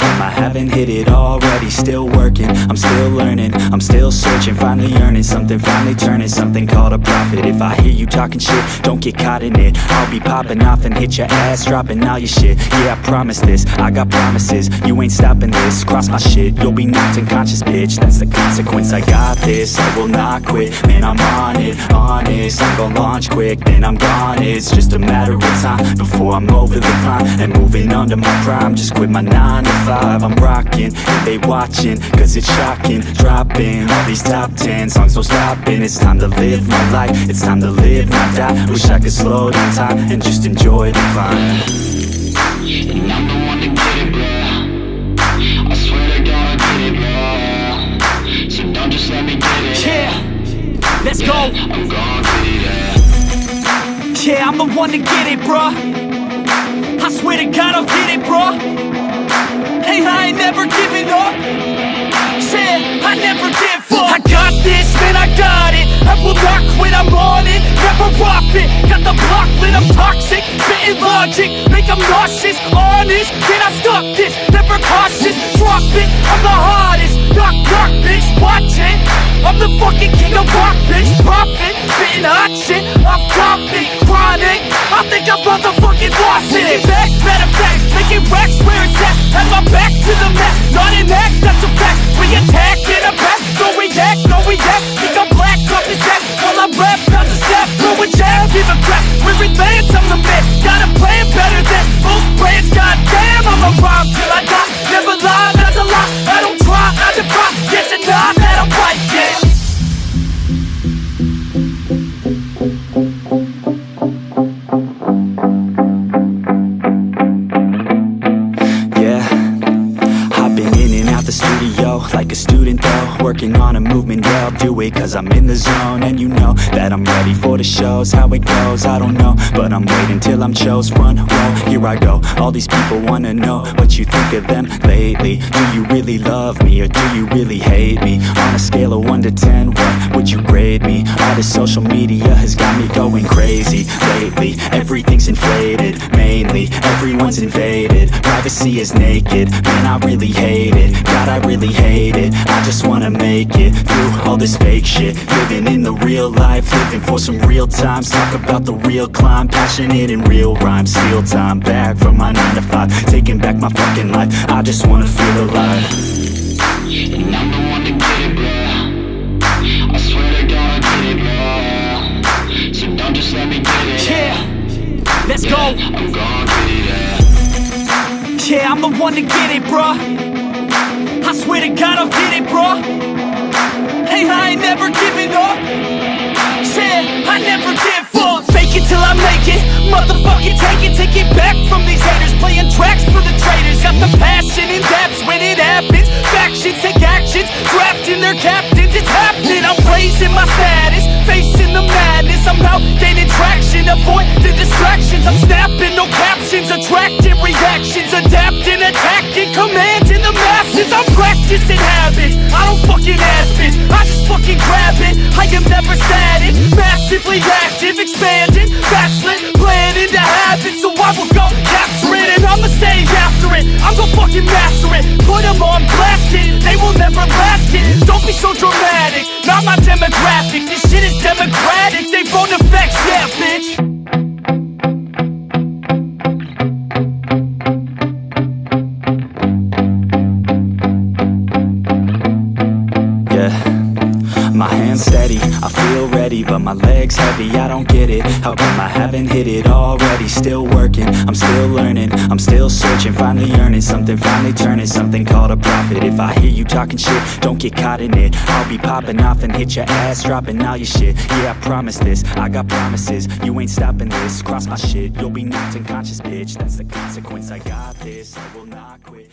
come I haven't hit it already? Still working, I'm still learning, I'm still searching, finally earning something, finally turning something called a profit. If I hear you talking shit, don't get caught in it. I'll be popping off and hit your ass, dropping all your shit. Yeah, I promise this, I got promises, you ain't stopping this. Cross my shit, you'll be knocked unconscious, bitch. That's the consequence, I got this, I will not quit. Man, I'm on it, honest, I'm gon' launch quick, then I'm gone. It's just a matter of time before I'm over the climb and moving under my prime. Just quit my 9 to 5, I'm rocking, and they watching, cause it's shocking. Dropping all these top 10 songs, no stopping. It's time to live my life, it's time to live, not die. Wish I could slow down time and just enjoy the climb. And I'm the one to get it, bro. I swear to God I get it, bro. So don't just let me get it. Yeah, let's go. I'm gon' get it, yeah. Yeah, I'm the one to get it, bro. I swear to God I'll get it, bro. Hey, I ain't never giving up. Yeah, I never give up. I got this, man, I got it. I will not quit, I'm on it. Never off it. Got the block lit, I'm toxic. Spitting logic, make them nauseous. Honest, can I stop this? Never cautious, drop it. I'm the hottest. Knock, knock, bitch, watch it. I'm the fucking king of rock, bitch. Profit, spitting hot shit. Off topic, chronic. I think I'm motherfucking lost it. Take it back, matter of fact, making racks where it's at. Have my back to the mat, not an act, that's a fact. We attack in a back, don't react, no react. Think I'm black, off his back, while I rap, bounce a step. Throw a jab, give a crap. We're advanced, I'm the man. Got a plan better than most brands. Goddamn, I'ma rhyme till I die. Never lie, that's a lie. I don't try, I defy. Get to die, that I'm right, yeah. Like a student though, working on a movement, yeah, I'll do it cause I'm in the zone. And you know that I'm ready for the shows. How it goes, I don't know, but I'm waiting till I'm chose. Front row, here I go. All these people wanna know what you think of them lately. Do you really love me or do you really hate me? On a scale of 1 to 10, what would you grade me? All this social media has got me going crazy lately. Everything's inflated, mainly everyone's invaded. Privacy is naked, man, I really hate it. God, I really hate it. I just wanna make it through all this fake shit. Living in the real life, living for some real times. Talk about the real climb, passionate in real rhymes. Steal time back from my 9 to 5, taking back my fucking life. I just wanna feel alive. And I'm the one to get it, bro. I swear to God I get it, bro. So don't just let me get it. Yeah, let's go. I'm gon' get it, yeah. Yeah, I'm the one to get it, bro. I swear to God I'll get it, bro. Hey, I ain't never giving up. Yeah, I never give up. Fake it till I make it. Motherfucking take it back from these haters. Playing tracks for the traitors. Got the passion in depths when it happens. Factions take actions, drafting their captains. It's happening, I'm raising my status, facing the madness. I'm out gaining traction, avoid the distractions. I'm snapping, no captions, attracting reactions. Adapting, attacking, commanding the masses. I'm practicing habits, I don't fucking ask bitch, I just fucking grab it. I am never static, massively active, expanding, backslid, playing into habits. So I will go capture it and I'ma stay after it. I'm gon' fucking master it, put them on blast, kid. They will never last, kid. Don't be so dramatic, not my demographic. This shit is democratic, they vote NEFFEX, yeah bitch. My hands steady, I feel ready, but my legs heavy, I don't get it. How come I haven't hit it already? Still working, I'm still learning, I'm still searching, finally earning something, finally turning something called a profit. If I hear you talking shit, don't get caught in it. I'll be popping off and hit your ass, dropping all your shit. Yeah, I promise this, I got promises, you ain't stopping this. Cross my shit, you'll be knocked unconscious, bitch. That's the consequence, I got this, I will not quit.